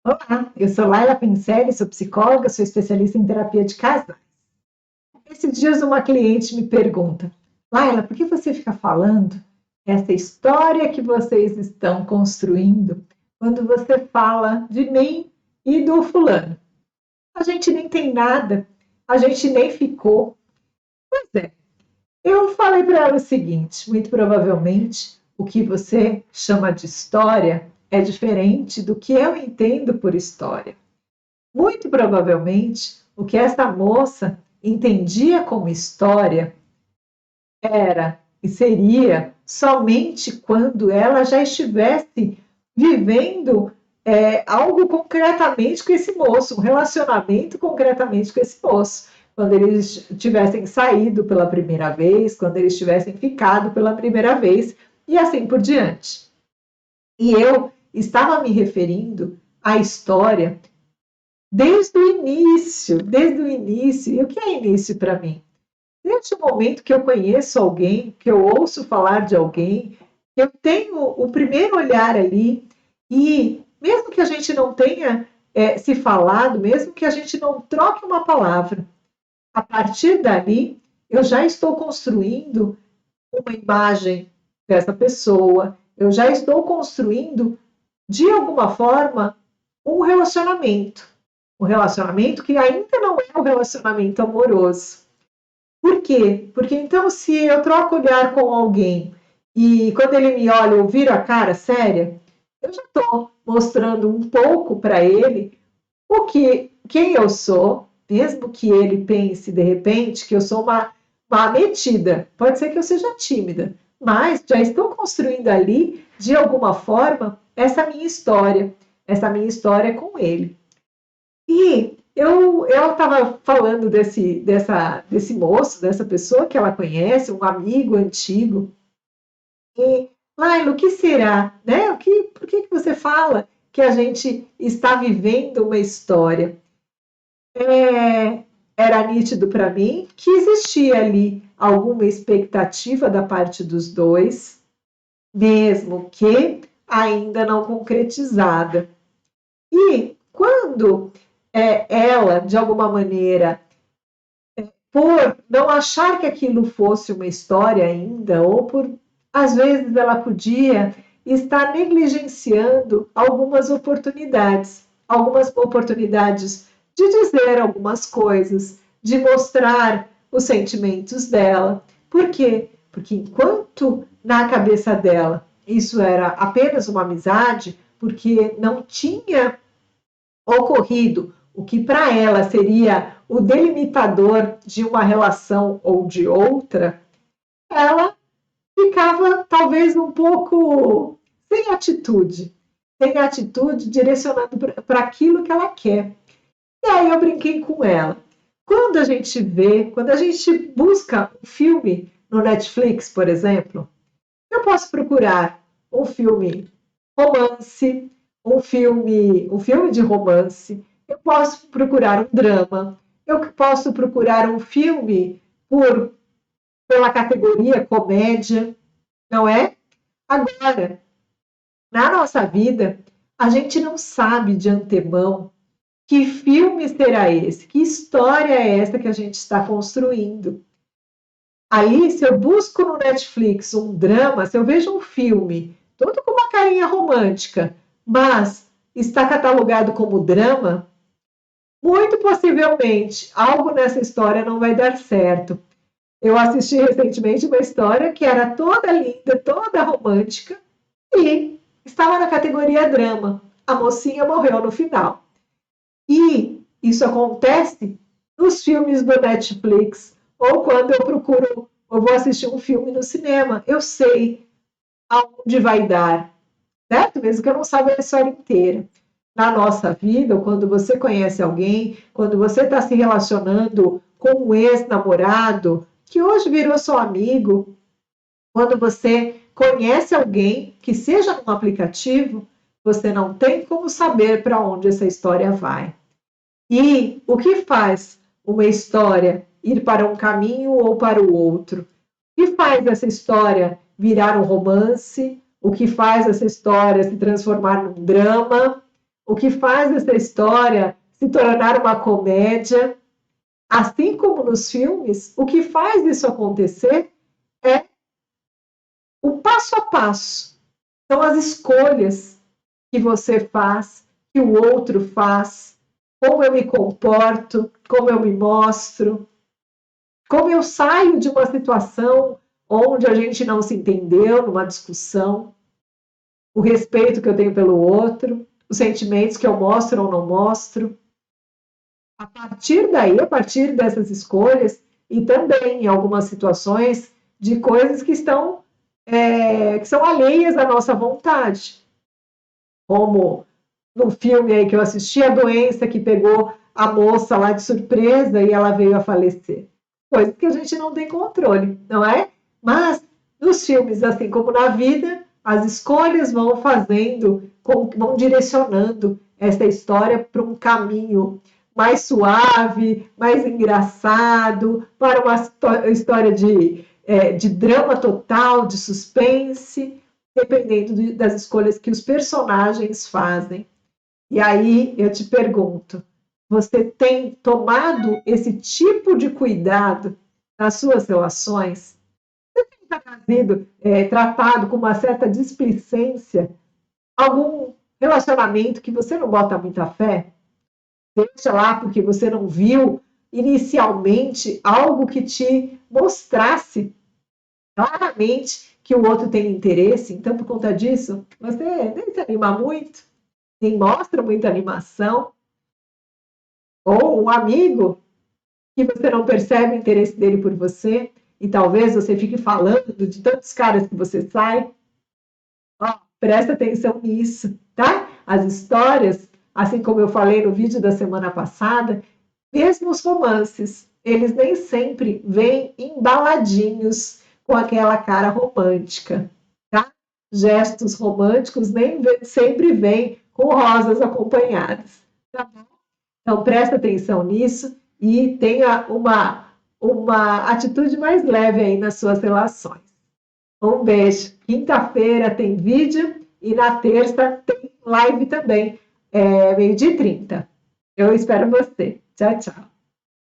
Olá, eu sou Laila Pincelli, sou psicóloga, sou especialista em terapia de casais. Esses dias uma cliente me pergunta, Laila, por que você fica falando essa história que vocês estão construindo quando você fala de mim e do fulano? A gente nem tem nada, a gente nem ficou. Pois é, eu falei para ela o seguinte, muito provavelmente o que você chama de história é diferente do que eu entendo por história. Muito provavelmente, o que essa moça entendia como história era e seria somente quando ela já estivesse vivendo algo concretamente com esse moço, um relacionamento concretamente com esse moço. Quando eles tivessem saído pela primeira vez, quando eles tivessem ficado pela primeira vez, e assim por diante. E eu estava me referindo à história desde o início, desde o início. E o que é início para mim? Desde o momento que eu conheço alguém, que eu ouço falar de alguém, que eu tenho o primeiro olhar ali, e mesmo que a gente não tenha se falado, mesmo que a gente não troque uma palavra, a partir dali eu já estou construindo uma imagem dessa pessoa, eu já estou construindo, de alguma forma, um relacionamento. Um relacionamento que ainda não é um relacionamento amoroso. Por quê? Porque então, se eu troco olhar com alguém e quando ele me olha, eu viro a cara séria, eu já estou mostrando um pouco para ele quem eu sou, mesmo que ele pense de repente que eu sou uma metida. Pode ser que eu seja tímida, mas já estou construindo ali, de alguma forma, essa minha história com ele. E ela estava falando desse moço, dessa pessoa que ela conhece, um amigo antigo. E, Laila, o que será? Né? Por que você fala que a gente está vivendo uma história? Era nítido para mim que existia ali alguma expectativa da parte dos dois, mesmo que ainda não concretizada. E quando ela, de alguma maneira, por não achar que aquilo fosse uma história ainda, ou por, às vezes, ela podia estar negligenciando algumas oportunidades de dizer algumas coisas, de mostrar os sentimentos dela. Por quê? Porque enquanto na cabeça dela isso era apenas uma amizade, porque não tinha ocorrido o que para ela seria o delimitador de uma relação ou de outra, ela ficava talvez um pouco sem atitude direcionando para aquilo que ela quer. E aí eu brinquei com ela. Quando a gente busca um filme no Netflix, por exemplo, eu posso procurar um filme romance, um filme de romance, eu posso procurar um drama, eu posso procurar um filme pela categoria comédia, não é? Agora, na nossa vida, a gente não sabe de antemão que filme será esse, que história é essa que a gente está construindo. Aí, se eu busco no Netflix um drama, se eu vejo um filme, todo com uma carinha romântica, mas está catalogado como drama, muito possivelmente algo nessa história não vai dar certo. Eu assisti recentemente uma história que era toda linda, toda romântica e estava na categoria drama. A mocinha morreu no final. E isso acontece nos filmes do Netflix ou quando eu vou assistir um filme no cinema. Eu sei aonde vai dar, certo? Mesmo que eu não saiba a história inteira. Na nossa vida, ou quando você conhece alguém, quando você está se relacionando com um ex-namorado, que hoje virou seu amigo, quando você conhece alguém que seja num aplicativo, você não tem como saber para onde essa história vai. E o que faz uma história ir para um caminho ou para o outro? O que faz essa história virar um romance? O que faz essa história se transformar num drama? o que faz essa história se tornar uma comédia, assim como nos filmes, o que faz isso acontecer é o passo a passo. São as escolhas que você faz, que o outro faz, como eu me comporto, como eu me mostro, como eu saio de uma situação onde a gente não se entendeu, numa discussão, o respeito que eu tenho pelo outro, os sentimentos que eu mostro ou não mostro. A partir daí, a partir dessas escolhas, e também em algumas situações de coisas que estão que são alheias à nossa vontade, como no filme aí que eu assisti, a doença que pegou a moça lá de surpresa e ela veio a falecer. Coisa que a gente não tem controle, não é? Mas nos filmes, assim como na vida, as escolhas vão fazendo, vão direcionando essa história para um caminho mais suave, mais engraçado, para uma história de drama total, de suspense, dependendo das escolhas que os personagens fazem. E aí eu te pergunto, você tem tomado esse tipo de cuidado nas suas relações? Você tem tratado com uma certa displicência algum relacionamento que você não bota muita fé? Deixa lá porque você não viu inicialmente algo que te mostrasse claramente que o outro tem interesse, então por conta disso, você nem se anima muito, nem mostra muita animação, ou um amigo que você não percebe o interesse dele por você, e talvez você fique falando de tantos caras que você sai. Ó, presta atenção nisso, tá? As histórias, assim como eu falei no vídeo da semana passada, mesmo os romances, eles nem sempre vêm embaladinhos com aquela cara romântica, tá? Gestos românticos nem sempre vêm com rosas acompanhadas, tá bom? Então presta atenção nisso e tenha uma atitude mais leve aí nas suas relações. Um beijo. Quinta-feira tem vídeo e na terça tem live também, 12h30. Eu espero você. Tchau, tchau.